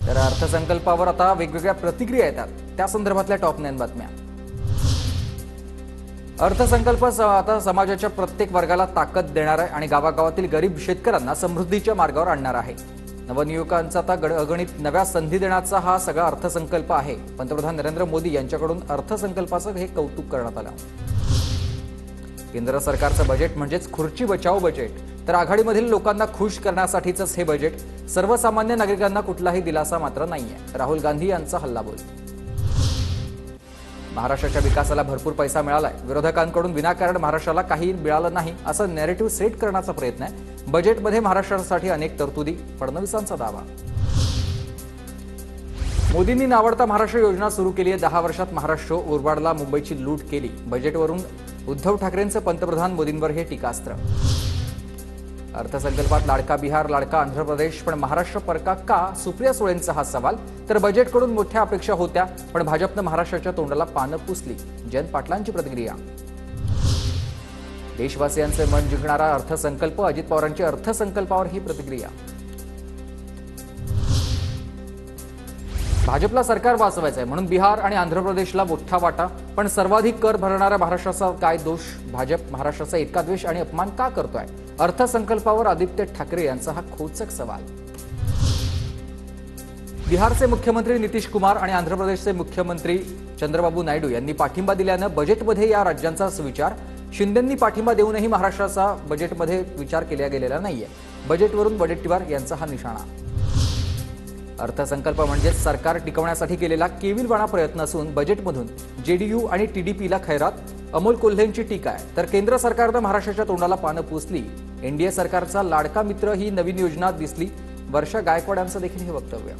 तर अर्थसंकल्पावर आता वेगवेगळ्या प्रतिक्रिया येतात, त्या संदर्भातल्या टॉप 9 बातम्या। अर्थसंकल्प आता समाजाच्या प्रत्येक वर्गाला ताकद देणार आहे आणि गावागावातील गरीब शेतकऱ्यांना समृद्धीच्या मार्गावर आणणार आहे। नवनियुक्तांचा आता अगणित नव्या संधी देण्याचा हा सगळा अर्थसंकल्प आहे। पंतप्रधान नरेंद्र मोदी यांच्याकडून अर्थसंकल्पाचं हे कौतुक करण्यात आलं। केंद्र सरकारचं बजेट म्हणजेच खुर्ची बचाव बजेट, तर आघाडीमधील लोकांना खुश करण्यासाठीच हे बजेट। सर्वसामान्य नागरिकांना कुठलाही दिलासा मात्र नाहीये। राहुल गांधी यांचा हल्लाबोल। महाराष्ट्राच्या विकासाला भरपूर पैसा मिळालाय, विरोधकांकडून विनाकारण महाराष्ट्राला काही मिळालं नाही असं नॅरेटिव्ह सेट करण्याचा प्रयत्न आहे। बजेटमध्ये महाराष्ट्रासाठी अनेक तरतुदी, फडणवीसांचा दावा। मोदींनी नावडता महाराष्ट्र योजना सुरू केली आहे। 10 वर्षात महाराष्ट्र उरबाडला, मुंबईची लूट केली। बजेटवरून उद्धव ठाकरेंचं पंतप्रधान मोदींवर हे टीकास्त्र। अर्थसंकल्पात लाडका बिहार, लाडका आंध्र प्रदेश, पण महाराष्ट्र परका का? सुप्रिया सुळेंचा हा सवाल। तर बजेटकडून मोठ्या अपेक्षा होत्या, पण भाजपनं महाराष्ट्राच्या तोंडाला पानं पुसली। जयंत पाटलांची प्रतिक्रिया। देशवासियांचे मन जिंकणारा अर्थसंकल्प, अजित पवारांची अर्थसंकल्पावर ही प्रतिक्रिया। भाजपला सरकार वाचवायचं आहे म्हणून बिहार आणि आंध्र प्रदेशला मोठा वाटा, पण सर्वाधिक कर भरणाऱ्या महाराष्ट्राचा काय दोष? भाजप महाराष्ट्राचा इतका द्वेष आणि अपमान का करतोय? अर्थसंकल्पावर आदित्य ठाकरे यांचा हा खोचक सवाल। बिहारचे मुख्यमंत्री नितीश कुमार आणि आंध्र प्रदेशचे मुख्यमंत्री चंद्रबाबू नायडू यांनी पाठिंबा दिल्यानं बजेटमध्ये या राज्यांचा विचार। शिंदेंनी पाठिंबा देऊनही महाराष्ट्राचा बजेटमध्ये विचार केला गेलेला नाहीये। बजेटवरून वडेट्टीवार यांचा हा निशाणा। अर्थसंकल्प म्हणजे सरकार टिकवण्यासाठी केलेला केविलवाणा प्रयत्न असून बजेटमधून जेडीयू आणि टीडीपीला खैरात। अमोल कोल्हेंची टीका आहे। तर केंद्र सरकारनं महाराष्ट्राच्या तोंडाला पानं पुसली। एनडीए सरकारचा लाडका मित्र ही नवीन योजना दिसली। वर्षा गायकवाड यांचं देखील हे वक्तव्य।